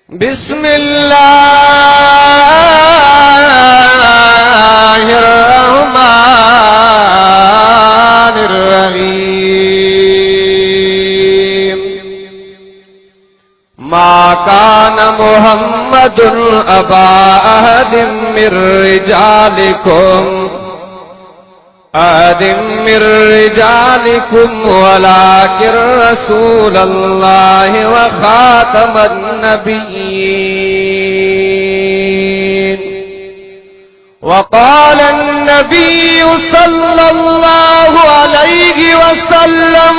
बिस्मिल्लाहिर्रहमानिर्रहीम। मा कान मुहम्मदुन अबा अहदिम मिर रिजालिकुम वलाकिन रसूलल्लाहि व खातमन नबिय्यीन। वक़ाल अन्नबिय्यु सल्लल्लाहु अलैहि वसल्लम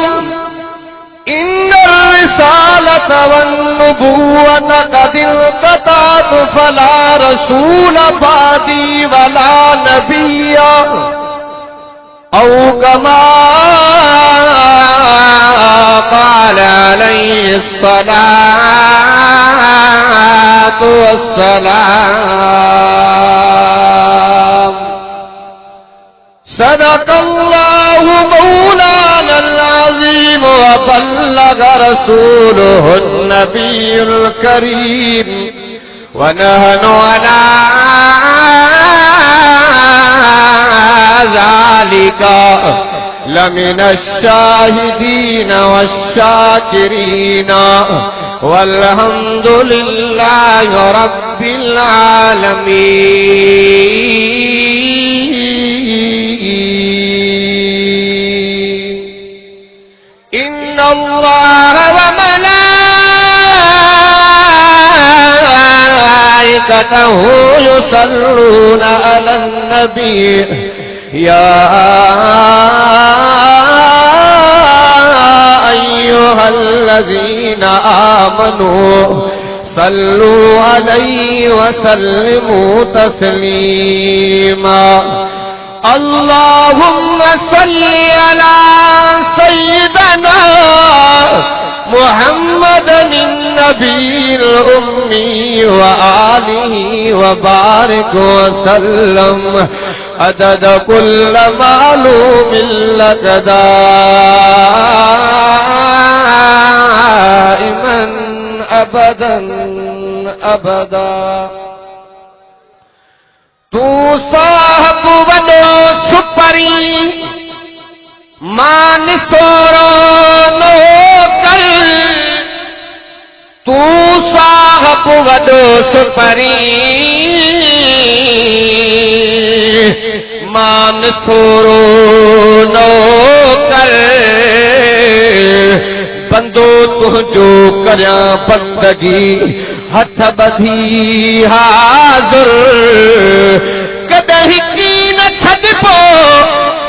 इन्नर रिसालत वन्नुबुव्वत क़द इंक़तअत फला रसूल बादी वला नबिय्या औ कमा क़ाल अलैहिस्सलातु वस्सलाम। सदक़ल्लाहु मौलानल अज़ीम व बल्लग़ रसूलुहुन नबियुल करीम व नहनु अला ज़ालिका लमिनश शाहिदीन वश्शाकिरीन वल्हम्दुलिल्लाहि रब्बिल आलमीन। इन्नल्लाह व मलाइकतहु युसल्लूना अलन नबी या अय्युहल्लज़ीना आमनू सल्लू अलैहि व सल्लिमू तस्लीमा। अल्लाहुम्मा सल्लि अला सय्यिदना मुहम्मदिन नबील उम्मी व आलिहि व बारिक व सल्लम अदद कुल्ल मालूमिन लक दाइमन अबदन अबदा। तू साहब वॾो सुपरी मान सोरो नो कर। तू साहब वॾो सुपरी मान सोरो नो कर। बंदो तुझो करियां बंदगी हथ बधी हाज़ुर। कदहिं की न छॾिबो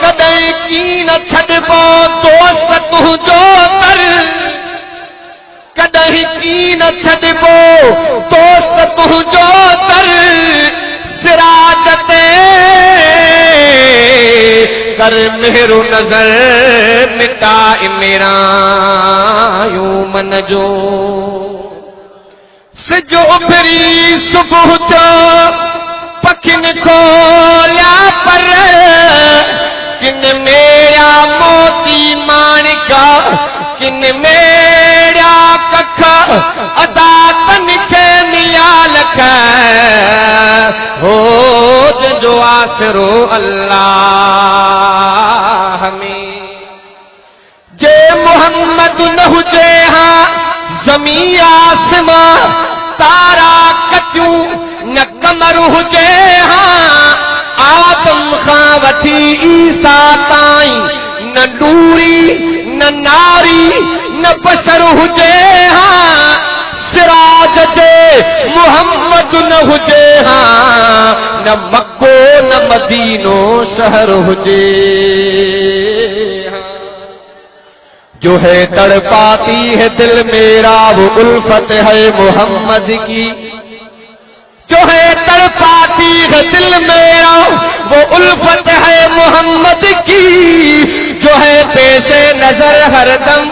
कदहिं की न छॾिबो दोस्त तुझो कर। कदहिं की न छॾिबो दोस्त तुझो कर। सिराज ते कर मेहरो नजर मिटाए मेरा यूं मन जो। सिजो उभरी सुबुह जो पखिन खोलिया पर किन मेरा मोती माणिका किन मेरा कख अदा तन खे मिलिया लख हो जो आसरो अल्लाह में। जे मोहम्मद न हुजे हा ज़मीं आसमां तारा कटियूं न कमर हुजे हा आदम खां वठी ईसा ताईं न नूरी न नारी न बशर हुजे हा। सिराज जे मोहम्मद न हुजे हा न मक्को न मदीनो शहर हुजे हा। जो है तड़पाती है दिल मेरा वो उल्फत है मोहम्मद की। जो है तड़पाती है दिल मेरा वो उल्फत है मोहम्मद की। जो है पेशे नजर हरदम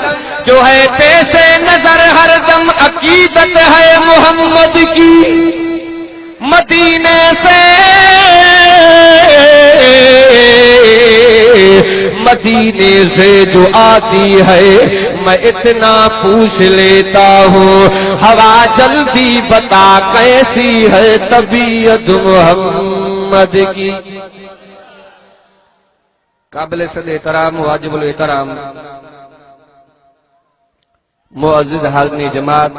जो है पेशे नजर हरदम अकीदत है मोहम्मद की। मदीने से मदीने से जो आती है मैं इतना पूछ लेता हूँ, हवा जल्दी बता कैसी है तबीयत मोहम्मद की। काबिल सद एहतराम वाजिबुल एहतराम मुअज़्ज़िज़ हाज़िरीन जमात,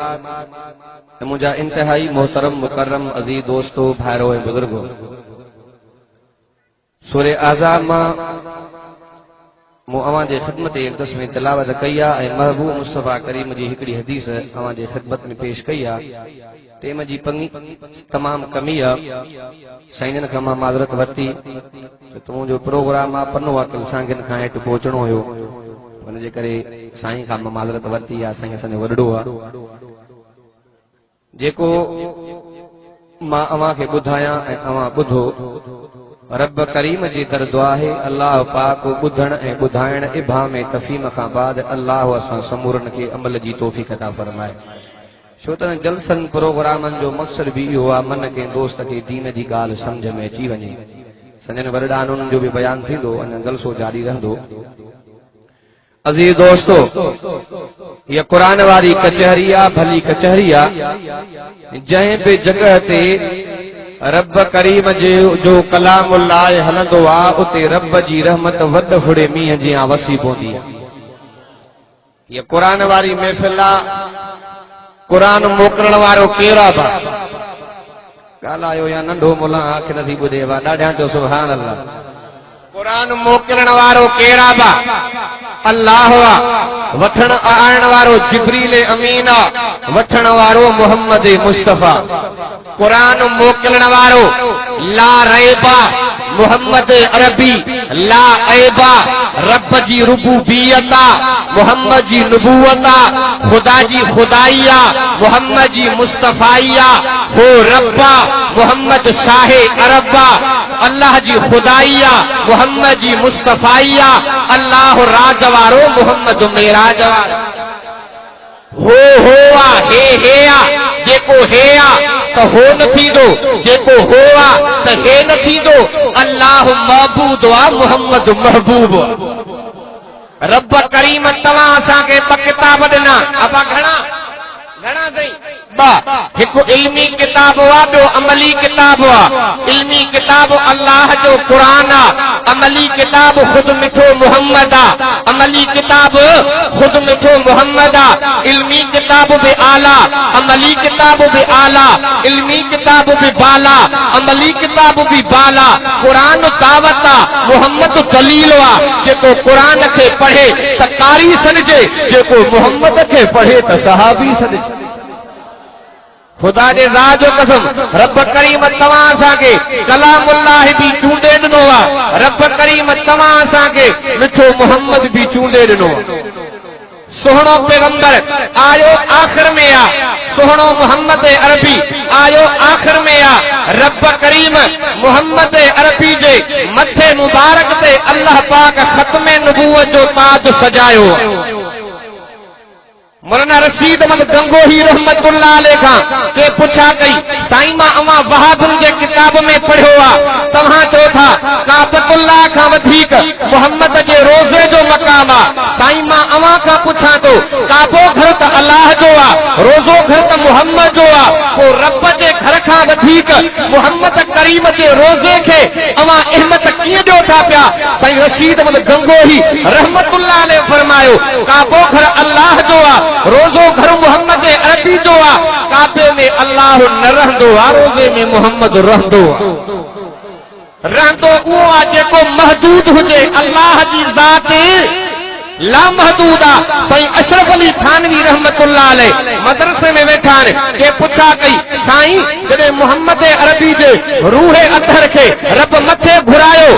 मुझा इंतहाई मोहतरम मुकर्रम अजीज दोस्तों भाइरों ऐं बुजुर्गों, सूरे आज़ाब मां मूं अवां जे ख़िदमत एक दसवीं तिलावत कई आहे ऐं महबूब मुस्तफ़ा करीम जी हिकिड़ी हदीस अवां जे ख़िदमत में पेश कई आहे। टेम जी पंगी तमाम कमी आहे, साईं खां मां माज़रत वरिती त तुंहिंजो प्रोग्राम आहे पनो वाकिल सांगिन खां हेठि पहुचणो हुयो, हुनजे करे साईं खां मां माज़रत वरिती आहे। साईं असांजो वॾड़ो आहे। जेको मां अवां खे ॿुधायां ऐं अवां ॿुधो, रब करीम जी दर दुआ है अल्लाह पाक ॿुधण ऐं ॿुधाइण इभा में तफ़हीम खां बाद अल्लाह असां समूरनि खे अमल जी तौफ़ीक़ अता फरमाए। छो त जलसन प्रोग्रामनि जो मक़सद भी इहो आहे मन के दोस्त खे दीन जी ॻाल्हि सम्झ में अची वञे। संजन वरदाननि जो भी बयान थींदो, अञा जलसो जारी रहंदो। अज़ीज़ दोस्तों, ये कुरान वारी कचहरी आहे, भली कचहरी आहे, जंहिं बि जगह ते रब करीम जो कलामुल्लाह हलंदो आहे, उते रब जी रहमत वॾ फुड़े मींहं जियां वसी पवंदी आहे। ये कुरान वारी महफ़िल आहे, कुरान मोकिलण वारो केरु आहे? बा ॻाल्हायो या नंढो मुला आंख नथी ॿुधे, बा ॾाढा जो सुभान अल्लाह। कुरान मोकिलण वारो केरु आहे? बा अल्लाह आहे। वठण आणण वारो जिब्रील अमीन आहे, वठण वारो मोहम्मद मुस्तफ़ा। कुरान मोकिलण वारो ला रैबा मोहम्मद अरबी, ला ऐबा रब जी रुबूबियता, मोहम्मद जी नबूवता, खुदा जी खुदाइया, मोहम्मद जी मुस्तफ़ाइया, हो रब्बा मोहम्मद शाहे अरबा, अल्लाह जी खुदाइया, मोहम्मद जी मुस्तफ़ाइया, अल्लाह राज वारो मोहम्मद मेराज वारो। हो आ हे आ, जेको हे आ तो हो न थींदो, जेको हो आ तो हे न थींदो। अल्लाह महबूद आ, मोहम्मद महबूब। रब करीम तव्हां असांखे ॿ किताब ॾिना, अबा घणा घणा सही ॿ। हिकु इल्मी किताब आ, ॿियो अमली किताब आ। इल्मी किताब अल्लाह जो कुरान आ, अमली किताब खुद मिठो मोहम्मद आ। अमली किताब खुद मिठो मोहम्मद आ। इल्मी किताब बि आला, अमली किताब बि आला। इल्मी किताब बि बाला, अमली किताब बि बाला। कुरान दावत आ, मोहम्मद दलील आ। जेको कुरान खे पढ़े त कारी सॾिजे, जेको मोहम्मद खे पढ़े त सहाबी सॾिजे। खुदा जे ज़ात जो कसम, रब करीम तव्हां असांखे कलामुल्लाह बि चूंडे ॾिनो आहे। रब करीम तव्हां असांखे मिठो मोहम्मद बि चूंडे ॾिनो आहे। सुहिणो पैगंबर आयो आख़िर में आ, सुहिणो मोहम्मद अरबी आयो आख़िर में आ। रब करीम मोहम्मद अरबी जे मथे मुबारक ते अल्लाह पाक ख़त्मे नबूवत जो ताज सजायो। मौलाना रशीद अहमद गंगोही रहमतुल्लाह अलैह खां के पुछा कई, साईं मां अवां वहाबुनि जे किताब में पढ़ियो आहे, तव्हां चओ था काबतुल्लाह खां वधीक मोहम्मद जे रोज़े जो मक़ाम आहे। साईं मां अवां खां पुछां थो, काबो घर त अल्लाह जो आहे, रोज़ो घर त मोहम्मद जो आहे, पोइ रब जे घर खां वधीक मोहम्मद करीम जे रोज़े खे अवां अहमियत कीअं ॾियो था पिया? साईं रशीद अहमद गंगोही रहमतुल्लाह अलैह फरमायो, काबो घर अल्लाह जो आहे, रोज़ो घर मोहम्मद अरबी जो आ। काबे में अल्लाह न रहंदो आ, रोज़े में मोहम्मद रहंदो आ। रहंदो उहो आ जेको महदूद हुजे। अल्लाह जी ज़ात लामहदूद आ। साईं अशरफ अली थानवी रहमतुल्लाह अलैह मदरसे में वेठा आहिनि, के पुछा कई, साईं जॾहिं मोहम्मद अरबी जे रूह अतहर खे रब मथे घुरायो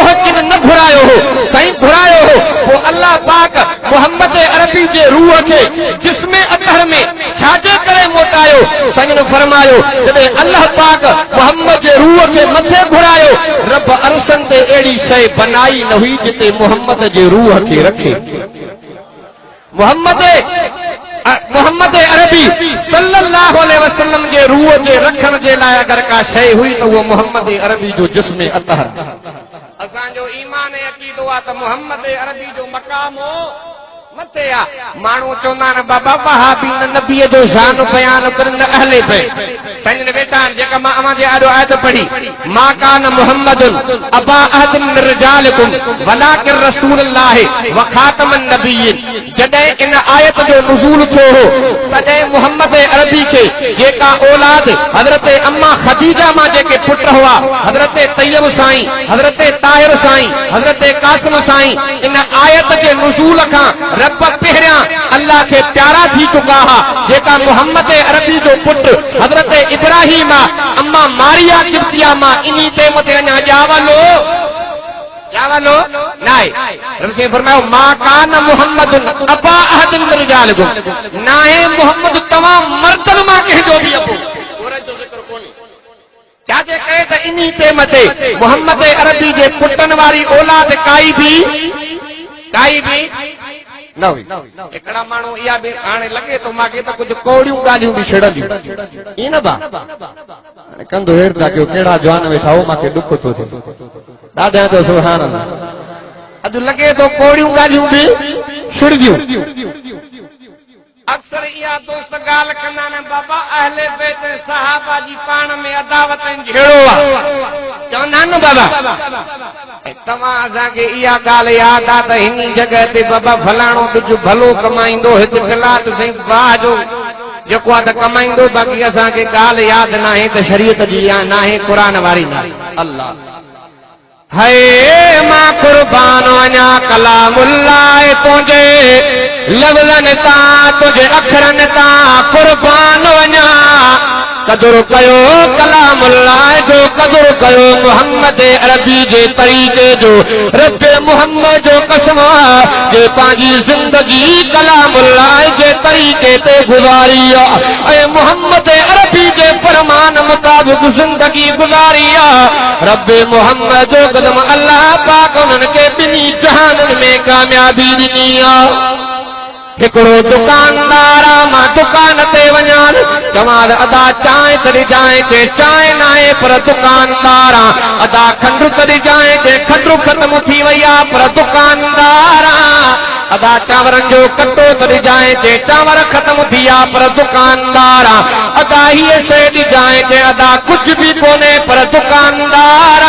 हो कि न घुरायो हो? साईं घुरायो हो। पोइ अल्लाह पाक मोहम्मद अरबी जे रूह खे जिस्म अतहर में छाजे करे मोटायो? साईं ने फरमायो, जॾहिं अल्लाह पाक मोहम्मद जे रूह खे मथे घुरायो, रब अरसन ते अहिड़ी शइ बनाई न हुई जिते मोहम्मद जे रूह खे रखे। मोहम्मद अरबी सल्लल्लाहु अलैहि वसल्लम जे रूह जे रखण जे लाइ अगर का शइ हुई त उहो मोहम्मद अरबी जो जिस्म अतहर। असांजो ईमान ऐं अक़ीदो आहे त मोहम्मद अरबी जो मक़ाम हो मथे आ माण्हू चवंदा आहिनि बाबा वहाबी नबीअ जो शान बयान करन अहले पे संजन बेटा जेका मां अमा जे आॾो आयत पढ़ी मा कान मुहम्मदुन अबा अहदिन मिन रिजालिकुम वलाकिन रसूलुल्लाह व खातमन नबिय्यिन जॾहिं इन आयत जो नुज़ूल थियो हो तॾहिं मुहम्मद अरबी खे जेका औलाद हज़रत अम्मा खदीजा मां जेके पुट हुआ हज़रत तैयब साईं हज़रत ताहिर साईं हज़रत कासिम साईं इन आयत जे नुज़ूल खां रब पहिरियां अल्लाह के प्यारा थी चुका हा जेका मुहम्मद अरबी जो पुट हज़रत इब्राहिम अम्मा मारिया किब्तिया मां इन्ही ते मथे अञा ॼावलो नाए रब से फरमायो मा कान मुहम्मदुन अबा अहदिन मिन रिजालिकुम नाहे मुहम्मद तमाम मर्दन मां कंहिंजो बि अबो औरत जो ज़िक्र कोन्हे चाचे कहे त इन्ही ते मथे मुहम्मद अरबी जे पुटन वारी औलाद काई भी न हुई हिकिड़ा माण्हू इहा बि हाणे लॻे थो मूंखे त कुझु कौड़ियूं ॻाल्हियूं बि छॾंदियूं ईअं न बा हाणे कंधो हेठि था कयो कहिड़ा जवान वेठा हो मूंखे ॾुख थो थिए ॾाढा तो सुभाण अल्लाह अॼु लॻे थो कौड़ियूं ॻाल्हियूं बि छुड़दियूं अक्सर इहा दोस्त ॻाल्हि कंदा आहिनि बाबा अहले बैत सहाबा जी पाण में अदावत जहिड़ो आहे चवंदा आहिनि बाबा तव्हां असांखे इहा ॻाल्हि यादि आहे त हिन जॻह ते बाबा फलाणो कुझु भलो कमाईंदो हिकु फिलात साईं वाह जो जेको आहे त कमाईंदो बाक़ी असांखे ॻाल्हि यादि न आहे त शरीयत जी न आहे क़ुरान वारी न आहे अल्लाह है मां कुर्बान वञा कलामुल्लाह तुंहिंजे लफ़्ज़नि तां तुंहिंजे अखरनि तां कुर्बान वञा कदुर कयो कलामुल्लाह जो कदुर कयो मुहम्मद अरबी जे तरीक़े जो रब मुहम्मद जो कसम जे पंहिंजी ज़िंदगी कलामुल्लाह जे तरीक़े ते गुज़ारी आहे ऐं मुहम्मद अरबी जे फरमान मुताबिक़ ज़िंदगी गुज़ारी आहे रब मुहम्मद जो कदम अल्लाह पाक उन्हनि खे ॿिन्ही जहाननि में कामयाबी ॾिनी आहे हिकिड़ो दुकानदार मां दुकान ते वञा चवां अदा चांहि तरी जाए चे चांहि न आहे पर दुकानदार अदा खंडु तरी जाए चे खंडु ख़त्म थी वई आहे पर दुकानदार अदा चांवरनि जो कटो तरी जाए चे चांवर ख़त्म थी विया पर दुकानदार अदा हीअ शइ ॾिजाए चे अदा कुझु बि कोन्हे पर दुकानदार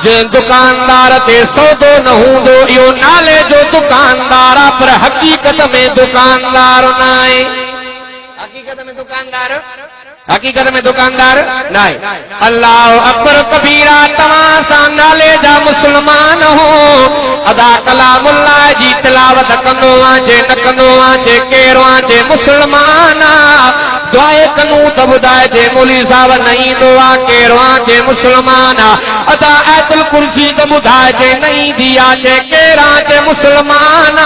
जे दुकानदार ते सौदो न हूंदो इहो नाले जो दुकानदार आहे पर हक़ीक़त में दुकानदार न आहे हकीकत में दुकानदार न आहे अल्लाह अकबर कबीरा तव्हां सां नाले जा मुस्लमान हो अदा कलामुल्लाह जी तिलावत कंदो आहियां जे न कंदो आहियां जे कहिड़ो आहे जे मुस्लमान दुआए कनू त ॿुधाए जे मौली साहब न ईंदो आहे कहिड़ो आहे जे मुस्लमान अदा आयतुल कुर्सी त ॿुधाए जे न ईंदी आहे जे कहिड़ा जे मुस्लमान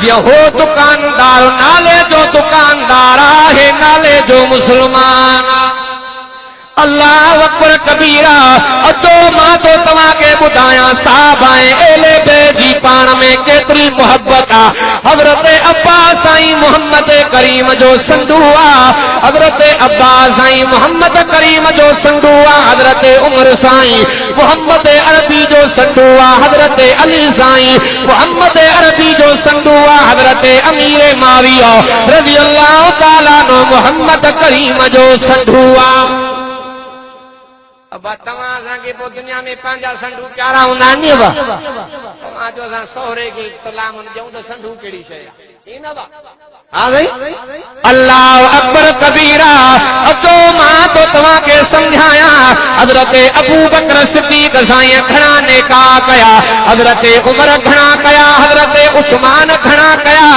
जीअं हो दुकानदार नाले जो दुकानदार आहे नाले जो मुस्लमान अल्लाह अकबर कबीरा अचो मां तो तव्हांखे ॿुधायां साहब ऐं एले बे जी पाण में केतिरी मोहब्बत आहे हज़रत अब्बास साईं मोहम्मद करीम जो संडू आहे हज़रत अब्बास साईं मोहम्मद करीम जो संडू आहे हज़रत उमर साईं मोहम्मद अरबी जो संडू आहे हज़रत अली साईं मोहम्मद अरबी जो संडू आहे हज़रत अमीर माविया रज़ी अल्लाह ताला नो मोहम्मद करीम जो संडू आहे अब तव्हां असांखे पोइ दुनिया में पंहिंजा संडू प्यारा हूंदा आहिनि नी तव्हां जो असां सोहरे खे सलाम ॾियूं त संडू कहिड़ी शइ आहे अल्लाह अकबर कबीरा अचो मां तो तव्हांखे समझायां हज़रत अबू बकर सिद्दीक़ साईं घणा नेका कया हज़रत उमर घणा कया हज़रत उस्मान घणा कया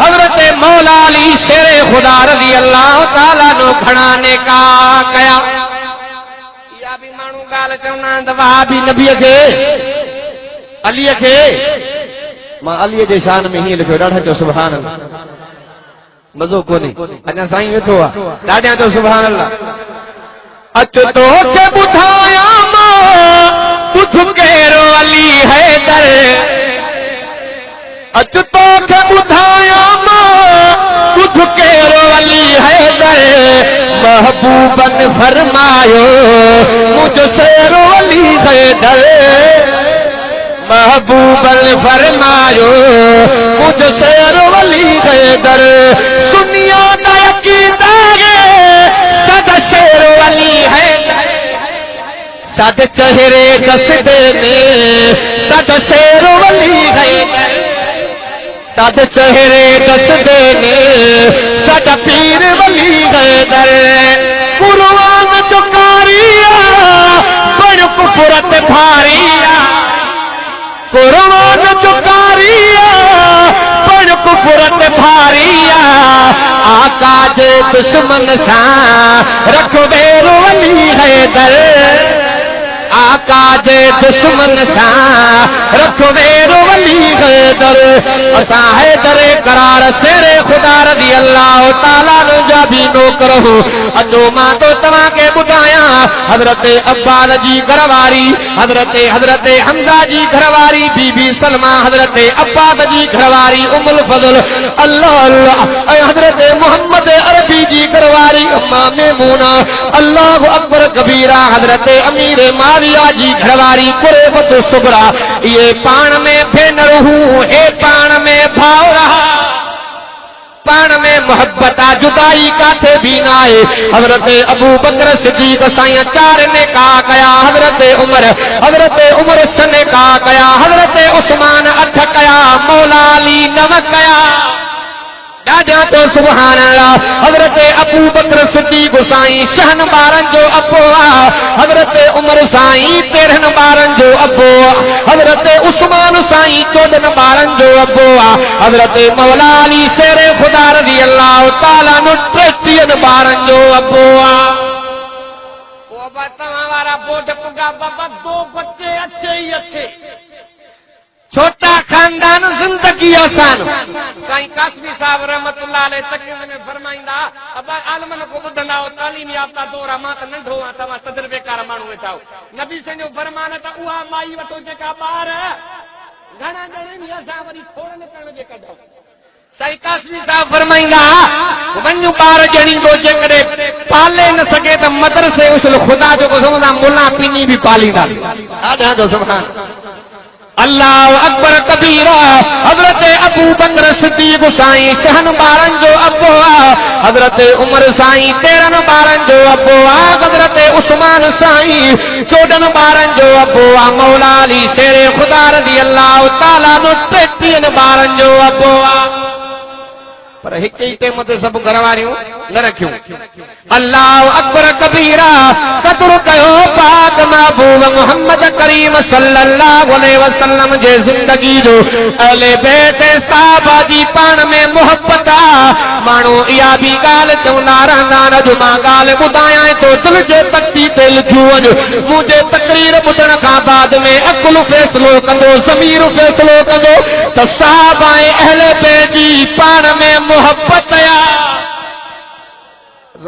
हज़रत मौला अली शेर खुदा रज़ी अल्लाह ताला नो घणा नेका कया भी मानू गाल चवना त वहाबी नबीअ खे अलीअ खे मां अलीअ जे शान में हीअं लिखियो ॾाढा चओ सुभान अल्लाह मज़ो कोन्हे अञा साईं वेठो आहे ॾाढा चओ सुभान अल्लाह अच तो के ॿुधाया मां ॿुध कहिड़ो अली हैदर अच तो के ॿुधाया मां ॿुध कहिड़ो अली हैदर महबूबन फरमायो मुझ शेरो अली हैदर महबूब ने फरमायो मुझसे वली हैदर सुनिया दा अकीदा है सदा शेर वली हैदर सद चेहरे दसदे ने सदा शेर वली हैदर सद चेहरे दसदे ने सदा पीर वली हैदर कुर्बान चुकारिया बड़ कुफरत भारिया कुर्बान चुकारिया बड़ कुफरत भारिया आका जे दुश्मन सा रखो बेरो वली हैदर आका जे दुश्मन सा रखो बेरो वली हैदर असा हैदर करार शेरे खुदा रज़ी अल्लाह ताला नो जा भी नौकर हो अजो मां तो तवा के बुधाया हजरत अब्बास जी घरवारी हजरत हमजा जी घरवारी बीबी सलमा हजरत अब्बास जी घरवारी उम्मुल फजल अल्लाह अल्लाह हजरत मोहम्मद अरबी जी घरवारी अम्मा मेमूना अल्लाह अकबर कबीरा हजरत अमीर माविया जी घरवारी कुरेबत सुबरा ये पाण में भेनर हूं हे पाण में भाव रहा पाण में मोहब्बत जुदाई काथे भी ना है हजरत अबू बकर सिद्दीक साईं चार ने कहा कया हजरत उमर सने कहा कया हजरत उस्मान अठ कया मौला अली नव कया दादा तो सुभान अल्लाह हजरत अबू बकर सिद्दीक साईं शहन बारन जो अबो हजरत उमर साईं 13 बारन जो अबो हजरत उस्मान साईं 14 बारन जो अबो हजरत मौला अली शेरे खुदा रज़ी अल्लाह ताला नु 33 बारन जो अबो बाबा तवा वाला बोझ पुगा बाबा 2 बच्चे अच्छे ही अच्छे छोटा खानदान जिंदगी आसान साईं कासमी साहब रहमतुल्लाह अलैह तकरीर में फरमाइंदा अब आलमन को बुधंदा तालीम याफ्ता दौरा मां त नंढो आ तवा तजर्बेकार माण्हू वेठा नबी से जो फरमान त उहा माई वटो जेका ॿार घणा ॼणे असां वरी खोड़न करण जे कढो साईं कासमी साहब फरमाइंदा वञू ॿार ॼणी तो जेकॾे पाले न सघे त मदरसे उसल खुदा जो समझा मुल्ला पीनी भी पालींदा ॾाढा जो सुभान अल्लाह अकबर कबीरा हजरत अबू बकर सिद्दीक साईं शहन बारन जो अबो हजरत उमर साईं 13 बारन जो अबो हजरत उस्मान साईं 14 बारन जो अबो मौला अली शेरे खुदा रज़ी अल्लाह ताला नु 33 बारन जो अबो पर एक ही टेम ते सब घरवारियूं न रखियूं अल्लाह अकबर कबीरा कदर कयो पाक महबूब मोहम्मद करीम सल्लल्लाहु अलैहि वसल्लम जे जिंदगी जो अहले बैत साहबा जी पाण में मोहब्बत माण्हू इहा भी ॻाल्हि चवंदा रहंदा न जो मां ॻाल्हि ॿुधायां तो दिल जे तख्ती ते लिखियो वञ मुंहिंजे तकरीर ॿुधण खां बाद में अकुल फ़ैसिलो कंदो ज़मीर फ़ैसिलो कंदो त साहबा ऐं अहले बैत जी पाण में मोहब्बत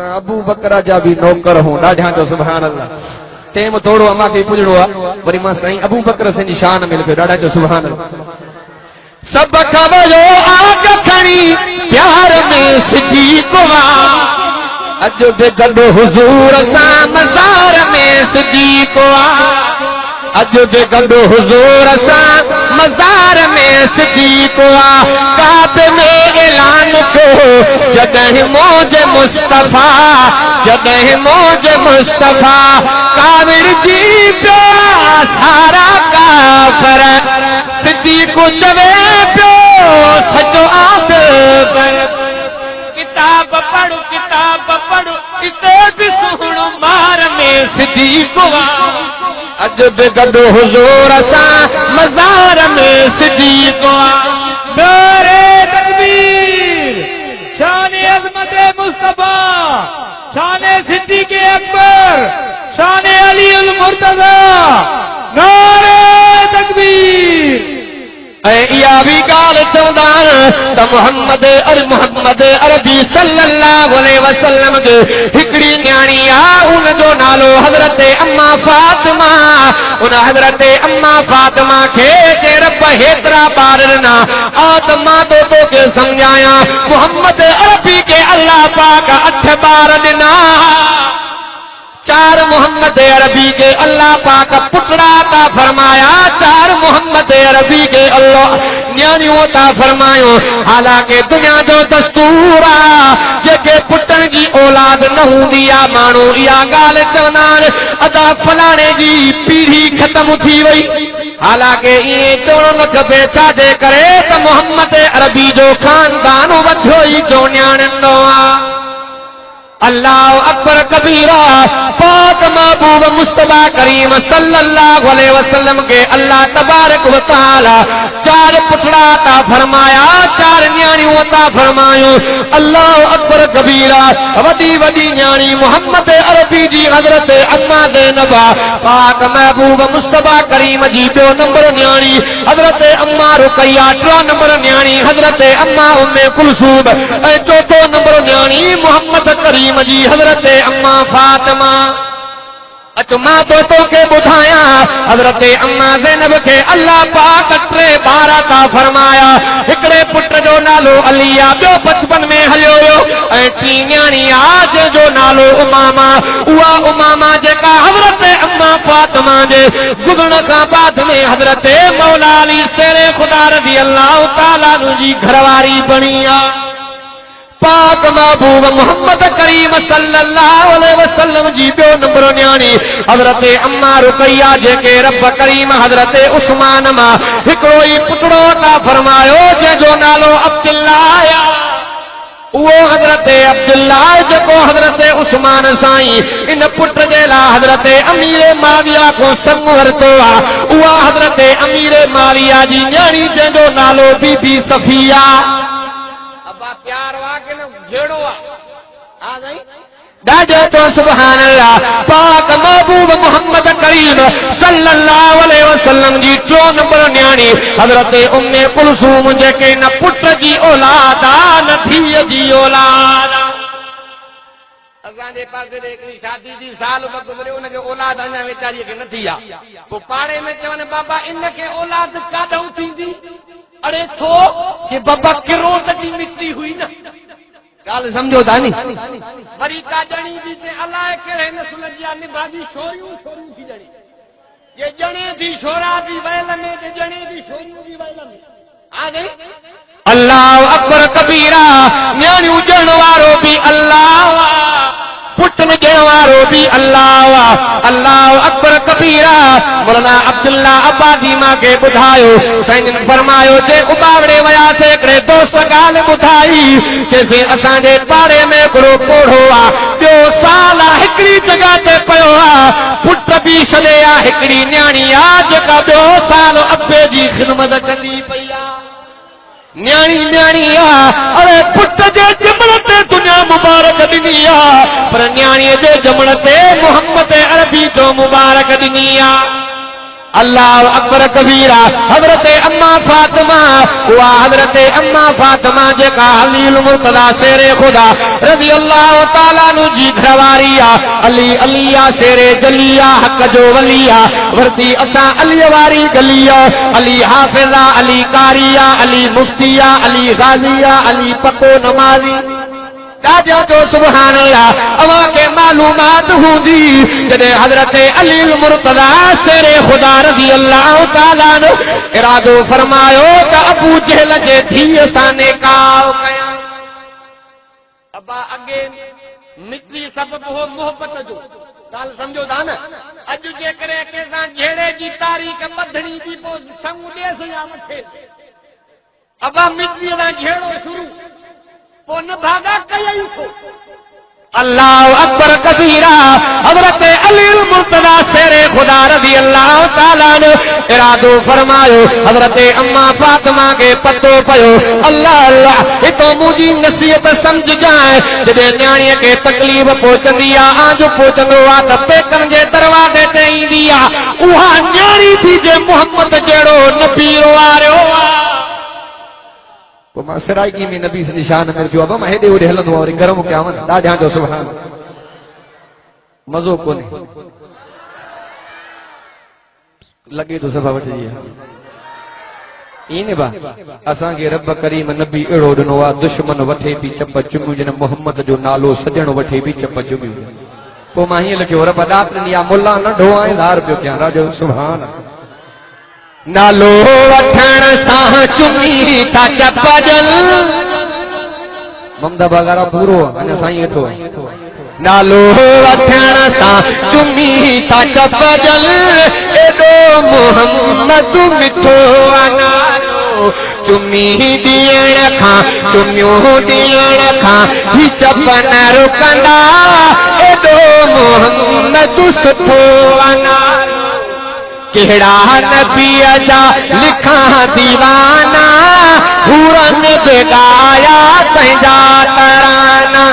अबू बकर जा भी नौकर हूं ॾाढा जो सुभान अल्लाह टेम थोड़ो अमा खे पुजणो आहे वरी मां साईं अबू बकर सिंह जी शान मिल पियो ॾाढा जो सुभान अल्लाह सब खबरो आग खणी प्यार में सिद्दीक अज बि गॾु हुज़ूर सां मज़ार में सिद्दीक अज बि गॾु हुज़ूर सां मज़ार में सिद्दीक काबे में ऐलान कयो जॾहिं मौज मुस्तफा कामिर जी पिया सारा काफ़र सिद्दीक चवे पियो सजो आद किताब पढ़ो इते भी सुहिणो मार में सिद्दीक अज बि गॾु हुज़ूर सां मज़ार में सिद्दीक नारे तकबीर शान अज़मत मुस्तफा शान सिद्दीक अकबर शान अली उल मुर्तज़ा नारे तकबीर इहा भी ॻाल्हि चवंदा त मोहम्मद अरबी सल्लल्लाहु अलैहि वसल्लम जो हिकिड़ी न्याणी आहे उन जो नालो हज़रत अम्मा फातिमा उन हज़रत अम्मा फातिमा खे जे रब हेतिरा ॿार ॾिना त मां तोखे सम्झायां मोहम्मद अरबी खे अल्लाह पाक 8 ॿार ॾिना 4 मोहम्मद अरबी के अल्लाह पाक पुटड़ा ता फरमाया 4 मोहम्मद मोहम्मद अरबी के अल्लाह न्याणियों अता फरमायो। हालांकि दुनिया जो दस्तूर आ जेके पुटन जी औलाद न हूंदी आ माण्हू इहा ॻाल्हि चवंदा आहिनि अदा फलाणे जी पीढ़ी ख़त्म थी वई। हालांकि ईअं चवणो न खपे छाजे करे त मोहम्मद अरबी जो खानदान वधियो ई छो न्याणींदो आ। अल्लाह अकबर कबीरा पाक महबूब मुस्तफा करीम सल्लल्लाहु अलैहि वसल्लम के अल्लाह तबारक व तआला चार पुटड़ा अता फरमाया, चार न्याणियों अता फरमायो। अल्लाह अकबर कबीरा वडी वडी न्याणी मोहम्मद अरबी जी हजरत अम्मा ज़ैनबा पाक महबूब मुस्तफा करीम जी ॿियो नंबर न्याणी हजरत अम्मा रुकैया, टियों नंबर न्याणी हजरत अम्मा उम्मे कुलसूम ऐं चौथों नंबर न्याणी मोहम्मद करीम जी हजरत अम्मा फातिमा। अच मां दोस्तों के बुधाया हजरत अम्मा ज़ैनब के अल्लाह पाक टे ॿार अता फरमाया। हिकड़े पुट जो नालो अली आ, ॿियो बचपन में हलियो वियो ऐं टी न्याणी आ जंहिंजो नालो उमामा। उहा उमामा जेका हजरत अम्मा फातिमा जे गुज़रण खां बाद में हजरत मौला अली शेरे खुदा रज़ी अल्लाह तआला जी घरवारी बणी आ। पाक महबूब मोहम्मद करीम सल्लल्लाहु अलैहि वसल्लम जी ॿियो नंबर न्याणी हजरत अम्मा रुकैया जेके रब करीम हजरत उस्मान मां हिकिड़ो ई पुटड़ो अता फरमायो जंहिंजो नालो अब्दुल्लाह आ। उहो हजरत अब्दुल्लाह जेको हजरत उस्मान साईं इन पुट जे लाइ हजरत अमीर माविया को संग वरितो आहे। उहा हजरत अमीर माविया जी न्याणी जंहिंजो नालो बीबी सफिया। प्यार वा के न घेड़ो आ गई दादे तो सुभान अल्लाह। पाक महबूब मोहम्मद करीम सल्लल्लाहु अलैहि वसल्लम जी टियों नंबर न्याणी हजरत उम्मे कुलसूम जेके न पुट जी औलाद आ न धीअ जी औलाद आ। असांजे पासे हिकिड़ी शादी जी साल वक़्तु गुज़रियो उनखे औलाद अञा वेचारीअ खे न थी आहे। पोइ पाड़े में चवनि बाबा इनखे औलाद काॾऊं थींदी? अरे छो जे बाबा किरोत जी मिट्टी हुई न ॻाल्हि सम्झो था नी। वरी का ॼणी जी से अलाए कहिड़े नस्ल जी आहे निभागी छोरियूं छोरियूं थी ॼणी जे ॼणे थी छोरा जी वैल में जे ॼणे थी छोरियूं जी वैल में आ गई। अल्लाह अकबर कबीरा न्याणियूं ॼण वारो बि अल्लाह पुटन ॾियण वारो बि अल्लाह। अल्लाह अकबर कबीरा मौलाना अब्दुल्ला अब्बादी मां खे ॿुधायो साईं फरमायो जे उबावड़े वियासीं हिकिड़े दोस्त ॻाल्हि ॿुधाई चइसि असांजे पाड़े में हिकिड़ो कोढ़ो आहे, ॿियो साल आहे हिकिड़ी जॻह ते पियो आहे, पुट बि छॾे आहे, हिकिड़ी न्याणी आहे जेका ॿियो साल अब्बे जी ख़िदमत कंदी पई आहे। न्याणी न्याणी आ अरे पुट जे जमण ते दुनिया मुबारक ॾिनी आ पर न्याणीअ जे जमण ते मोहम्मद अरबी जो मुबारक ॾिनी आ। अल्लाह अकबर कबीरा हजरत अम्मा फातिमा उहा हजरत अम्मा फातिमा जेका अलीउल मुर्तज़ा शेरे खुदा रज़ी अल्लाह तआला नु जी घरवारी आ। अली अलिया शेरे जलिया हक जो वलिया वर्दी असां अली वारी गलिया अली हाफिज़ा अली कारिया अली मुफ्तिया अली गाज़िया अली पको नमाज़ी। दादा जो सुभान अल्लाह अवां के मालूमात हूंदी जॾहिं हजरत अलीउल मुर्तज़ा शेरे खुदा रज़ी अल्लाह तआला नु इरादो फरमायो त अबू जहल जे धीअ सां निकाह कयां। अबा अॻे मिट्री सबबु हो मोहब्बत जो ॻाल्हि सम्झो था न। अॼु जे करे कंहिंसां जहिड़े जी तारीख़ ॿधणी थी पोइ संग ॾेसि या वठेसि अबा मिट्रीअ सां जहिड़ो शुरू पोइ न भागा कई छो। अल्लाह अकबर कबीरा हजरत अलीउल मुर्तज़ा शेरे खुदा रज़ी अल्लाह तआला ने इरादो फरमायो हजरत अम्मा फातिमा के पतो पयो अल्लाह अल्लाह हितो मुंहिंजी नसीहत समझ जाए जॾहिं न्याणीअ खे तकलीफ़ पहुचंदी आहे आंज पहुचंदो आहे त पेकनि जे दरवाज़े ते ईंदी आहे उहा न्याणी बि जे मोहम्मद जहिड़ो नबी वारियो आहे। पोइ मां सराइकी में नबी जी शान में पियो बाबा मां हेॾे होॾे हलंदो आहियां वरी गरम कयां वञ ॾाढा जो सुभान मज़ो कोन्हे लॻे थो सभा वठिजी ईअं बा असांखे रब करीम नबी अहिड़ो ॾिनो आहे दुश्मन वठे बि चप चुमियूं जिन मोहम्मद जो नालो सॼणो वठे बि चप चुमियूं। पोइ मां हीअं लिखियो रब ॾात ॾिनी आहे मुला न ढोआईंदार पियो कयां राजो सुभान नालो वठण सां चुमी था चपजल ममदा बगारा पूरो अने साईं अठो नालो वठण सां चुमी था चपजल एडो मोहम्मद मिठो नालो चुमी दियण खां चुमियो दियण खां ही चप न रुकंदा एडो मोहम्मद सुठो नालो केड़ा नबीअ जा लिखा दीवाना हुरन बेगाया तंहिंजा तराना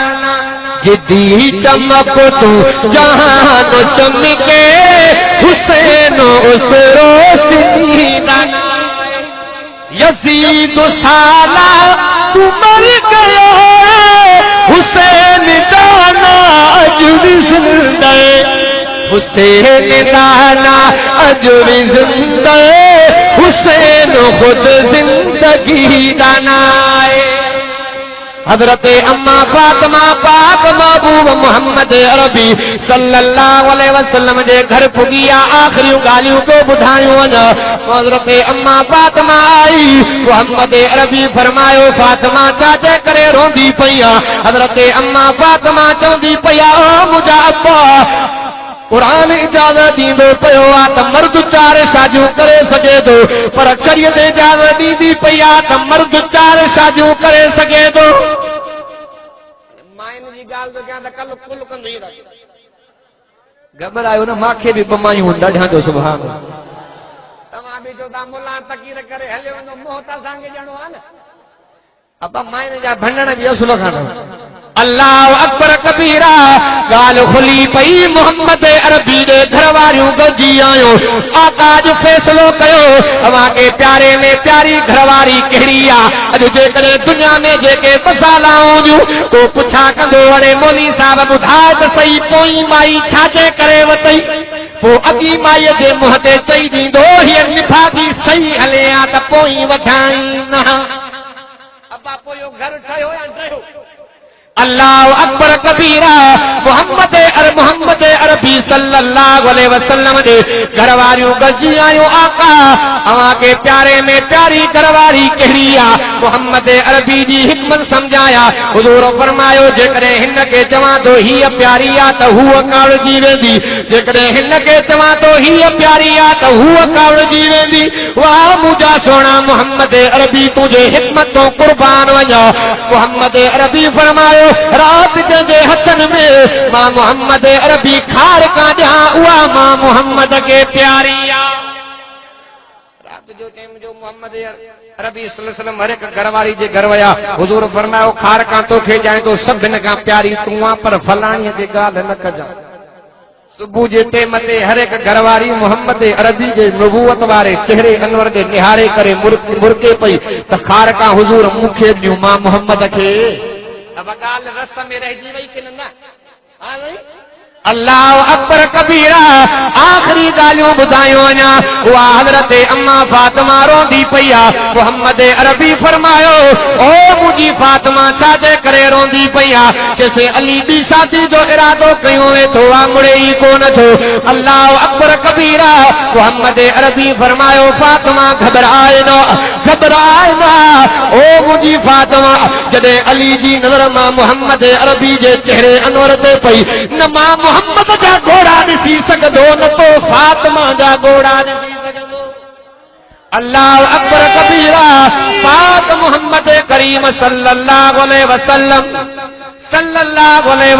जिदी चमक तू जहान चमके हुसैन उस रोशनी यजीद साला तू मर गयो हुसैन दाना अज भी जिंदा हुसैन दाना अज भी जिंदा हुसैन खुद जिंदगी दाना हजरत अम्मा फातिमा पाक महबूब मोहम्मद अरबी सल्लल्लाहु अलैहि वसल्लम जे घर पुगिया आखिरी गालियों को बुधायूं वञा हजरत अम्मा फातिमा आई मोहम्मद अरबी फरमायो फातिमा छाजे करे रोंदी पईया हजरत अम्मा फातिमा चवंदी पईया ओ मुंहिंजा अब्बा कुरान इजाजत दींदो पियो आ त मर्द 4 शादियूं करे सघे थो पर शरीयत इजाजत दींदी पई आ त मर्द 4 शादियूं करे सघे थो माइन जी ॻाल्हि तो कयां त कल कुल कंदी रह घबरायो न मांखे बि बमायूं ॾाढा जो सुभान तव्हां बि जो ता मुला तकीर करे हलियो वेंदो मोह त असांखे ॼणो आहे न अब माइन जा भंडण बि असुल खान अल्लाह अकबर कबीरा गाल खुली पई मोहम्मद अरबी दे घर वारियूं गजी आयो आका जो फैसलो कयो अवां के प्यारे में प्यारी घरवारी कहिड़ी आ अॼु जेकॾहिं दुनिया में जेके मसालाऊं जूं तो पुछा कंदो अड़े मौली साहब ॿुधाए त सही पोई माई छाजे करे वतई पोइ अॻी माईअ जे मुंहं ते चई ॾींदो हीअ निभागी सही हले आ त पोई वठाई न अबा पोइ घर ठहियो या ठहियो अल्लाह अकबर कबीरा मोहम्मद अरबी सल्लल्लाहु अलैहि वसल्लम दे घर वारियूं गजी आयूं आका अवां के प्यारे में प्यारी घरवारी कहिड़ी आ मोहम्मद अरबी जी हिकमत समझाया हुजूर फरमायो जेकॾहिं हिन खे चवां तो हीअ प्यारी आ त हूअ कावड़जी वेंदी जेकॾहिं हिन खे चवां तो हीअ प्यारी आ त हूअ कावड़जी वेंदी वाह मुंहिंजा सोना मोहम्मद अरबी तुंहिंजे हिकमत तो कुर्बान वञा मोहम्मद अरबी फरमायो रात जे हथन में मां मोहम्मद अरबी खार का ॾियां उहा मां मोहम्मद के प्यारी आ रात जो टाइम जो मोहम्मद अरबी सल्लल्लाहु अलैहि वसल्लम हर एक घरवारी जे घर वया हुजूर फरमायो खार का तोखे ॼाए तो सभिनि खां प्यारी तूं आ पर फलाणीअ जी ॻाल्हि न कजां सुबुह जे टाइम ते हर एक घरवारी मोहम्मद अरबी जे नबूवत वारे चेहरे अनवर खे निहारे करे मुर्के पई त खार का हुजूर मूंखे ॾियूं मां मोहम्मद खे अब गाल रस में रहिजी वई कि न हां वई अल्लाह अकबर कबीरा आखिरी गालियों बुधायो वञा उहा हज़रत अम्मा फातिमा रोंदी पई आ मोहम्मद अरबी फरमायो ओ मुंहिंजी फातिमा छाजे करे रोंदी पई आ कैसे अली दी शादी जो इरादो कयो वेठो आ मुड़े ई कोन थो अल्लाह अकबर कबीरा मोहम्मद अरबी फरमायो फातिमा घबराए न ओ मुंहिंजी फातिमा जॾहिं अली जी नज़र मां मोहम्मद अरबी जे चेहरे अनवर ते पई न मां मोहम्मद जा घोड़ा ॾिसी सघंदो न तो फातिमा जा घोड़ा ॾिसी सघंदो अल्लाह अकबर कबीरा पाक मोहम्मद करीम सल्लल्लाहु अलैहि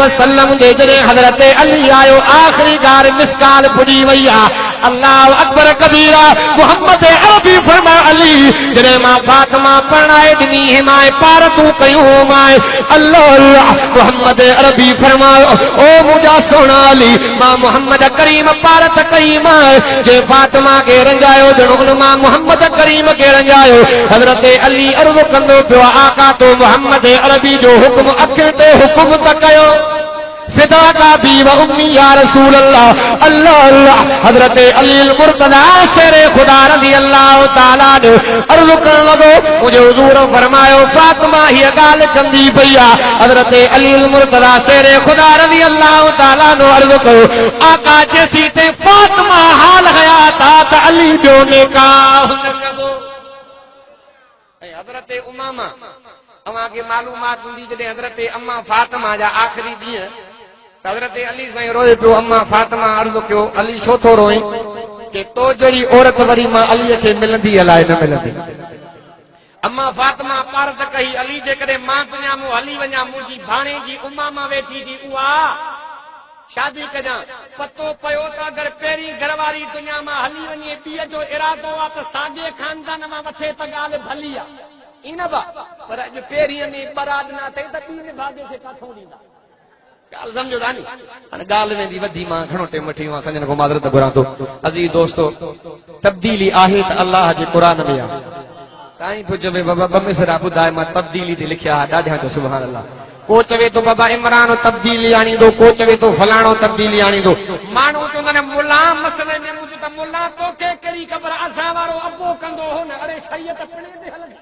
वसल्लम जे जॾहिं हज़रत अली आयो आखिरी गार मिसकाल पुॼी वई आ अल्लाह अकबर कबीरा मोहम्मद अरबी फरमा अली जॾहिं मां फातिमा परणाए ॾिनी हिमाए पार तूं कयूं माए अल्लाह मोहम्मद अरबी फरमायो ओ मुंहिंजा सोना अली मां मोहम्मद करीम पार त कई माए जे फातिमा खे रंजायो ॼणो मां मोहम्मद करीम खे रंजायो हज़रत अली अर्ज़ु कंदो पियो आका तो मोहम्मद अरबी जो हुक्म अखियुनि ते हुकुम त कयो फिदा का बी व उम्मी या रसूल अल्लाह अल्लाह अल्लाह हजरत अली मुर्तजा शेरे खुदा रज़ी अल्लाह ताला ने अर्ज़ करण लगो मुझे हुजूर फरमायो फातिमा ही गाल कंदी पई आ हजरत अली मुर्तजा शेरे खुदा रज़ी अल्लाह ताला ने अर्ज़ कयो आका जैसी ते फातिमा हाल हयात आ त अली जो निकाह हज़रत उमामा अवां खे मालूमात हूंदी जॾहिं हज़रत अम्मा फातिमा जा आख़िरी ॾींहं हज़रत अली साईं रोए पियो। अम्मा फातिमा अर्ज़ कयो अली छो थो रोए कि तो जहिड़ी औरत वरी मां अलीअ खे मिलंदी अलाए न मिलंदी। अम्मा फातिमा पारत कही अली जेकॾहिं मां तुंहिंजा मूं हली वञा मुंहिंजी भाणे जी उमामा वेठी थी उहा शादी कजां पतो पियो त अगरि पहिरीं घरवारी तुंहिंजा मां हली वञे ॿीअ जो इरादो आहे त साॻे खानदान मां वठे त ॻाल्हि भली आहे इन बा पर अॼु पहिरीं में बराद न थिए त ॿी भाॼे खे काथो ॾींदा ॻाल्हि सम्झो था नी। हाणे ॻाल्हि वेंदी वधी मां घणो टाइम वठी मां संजन खां माज़रत घुरां थो। अज़ीज़ दोस्तो तब्दीली आहे त अल्लाह जे क़ुर में आहे। साईं पुछ में बाबा ॿ मिसरा ॿुधाए मां तब्दीली ते लिखिया ॾाढा जो सुभान अल्लाह। को चवे तो बाबा इमरान तब्दीली आणींदो को चवे तो फलाणो तब्दीली आणींदो। माण्हू चवंदा आहिनि मुला मसले में मुंहिंजो त मुला तोखे कहिड़ी ख़बर असां वारो अबो कंदो हो न अरे शरीयत पिणे ते हलंदी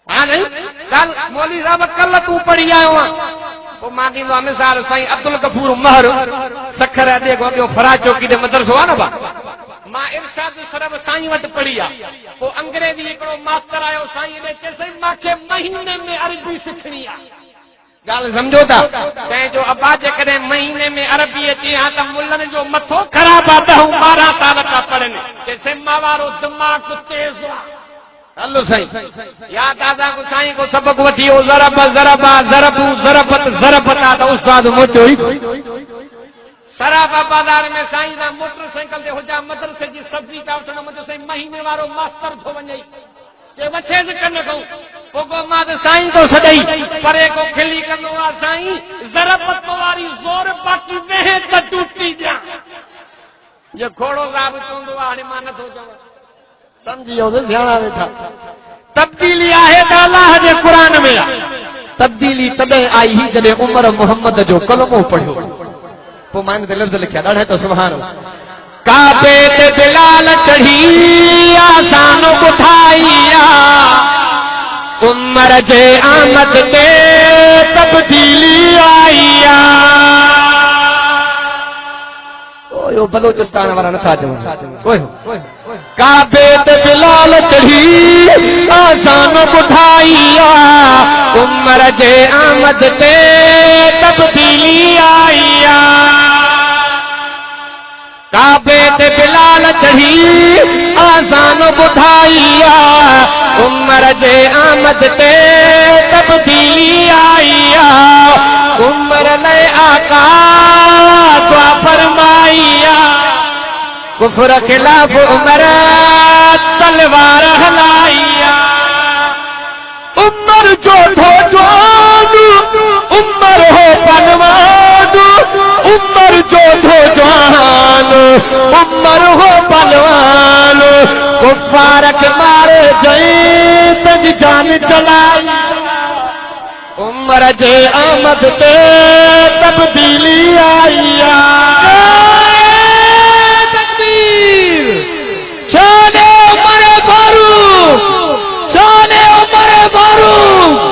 हा नहीं कल मौलवी साहब कल तू पढ़ी आयो आहे पोइ मां ॾींदो आहे मिसाल साईं अब्दुल गफूर महर सखर अॾे ॿियो फराज चौकी ते मदरसो आहे न बा मां इरशाद सरब साईं वटि पढ़ी आहे। पोइ अंग्रेजी हिकिड़ो मास्टर आयो साईं ॾे चयसि मूंखे महीने में अरबी सिखणी आहे। ॻाल्हि सम्झो था साईं जो अबा जेकॾहिं महीने में अरबी अचे हा त मुलनि जो मथो ख़राब आहे 10-12 साल था पढ़नि चयसि मां वारो दिमाग़ तेज़ आहे। हलो साईं याद आज़ा को साईं को सबक वठी हो ज़रब ज़रबा ज़रबू ज़रबत ज़रबता त उस्ताद मोटो ई सराबा बाज़ार में साईं ना मोटरसाइकिल ते हुजा मदरसे जी सब्जी का वठण मुंहिंजो साईं महीने वारो मास्टर थो वञे के वठे ज कन को पोगो मां त साईं तो सॾई परे को खिली कंदो आहे साईं ज़रबत वारी ज़ोर बाक़ी वेहे त टूटी ॾियां ये घोड़ो साहब चवंदो आहे हाणे मां नथो चवां समझियो त सियाणा वेठा। तब्दीली आहे त अल्लाह जे क़ुर में आहे। तब्दीली तॾहिं आई ही जॾहिं उमर मोहम्मद जो कलमो पढ़ियो पोइ मां ते लफ़्ज़ लिखिया ॾाढा त सुभान अल्लाह। काबे ते बिलाल चढ़ी आसान उठाइया उमर जे आमद ते तब्दीली आईया। ओयो बलोचिस्तान वारा नथा चवनि ओयो काबे ते बिलाल चढ़ी आसान उठाइया उमर जे आमद ते तब्दीली आईया। काबे ते बिलाल चढ़ी आसान बुधाइया उमर जे आमद ते तब्दीली आईया। उमर ने आका दुआ फरमाइया कुफर खिलाफ उमर तलवार हलाइया। उमर जो हो जवान उमर हो पलवान उमर जो हो जवान उमर हो पलवान कुफार के मारे जई तज जान चलाई। उमर जे आमद पे तब्दीली आईया। तकबीर शाने उमर फारूक शाने उमर फारूक।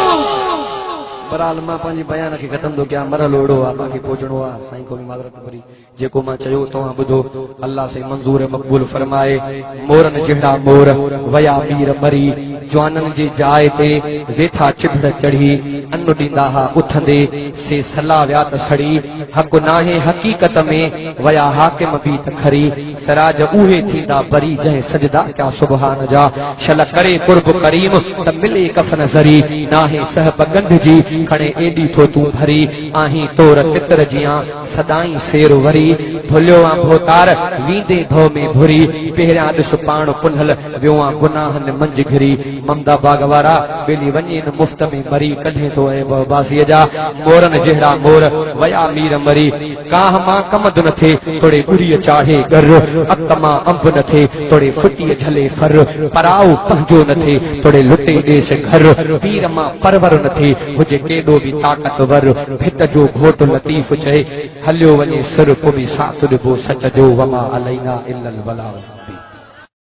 बहरहाल मां पंहिंजे बयान खे ख़तम थो कयां मरहल ओड़ो आहे बाक़ी पहुचणो आहे साईं को बि माज़रत भरी जेको मां चयो तव्हां ॿुधो अल्लाह से मंज़ूर मक़बूल फरमाए। मोरनि जहिड़ा मोर वया मीर मरी जवाननि जे जाइ ते वेठा चिभड़ चढ़ी अनु ॾींदा हा उथंदे से सलाह विया त सड़ी हक़ नाहे हक़ीक़त में वया हाकिम बि त खरी सराज उहे थींदा बरी जंहिं सजदा क्या सुभान जा शल करे कुर्ब करीम त मिले कफन ज़री नाहे सहब गंढ जी खणे एडी थो तूं भरी आहीं तोर तितर जियां सदाई शेर वरी भुलियो आ भोतार वींदे धो में भुरी पहिरियां ॾिस पाण पुनल वियो आ गुनाहनि मंझि घिरी ममदा बाग वारा ॿेली वञे न मुफ़्त में मरी कढे थो ऐं बासीअ जा मोरनि जहिड़ा मोर वया मीर मरी काह मां कमद न थे तोड़े गुड़ीअ चाढ़े गर अक मां अंब न थे तोड़े फुटीअ झले फर पराओ पंहिंजो न थे तोड़े लुटे ॾेस घर पीर मां परवर न थे हुजे केॾो बि ताक़तवर भित जो घोट लतीफ़ चए हलियो वञे सिर को बि साथ ॾिबो सच जो वमा अलैना इल्लल बलाग।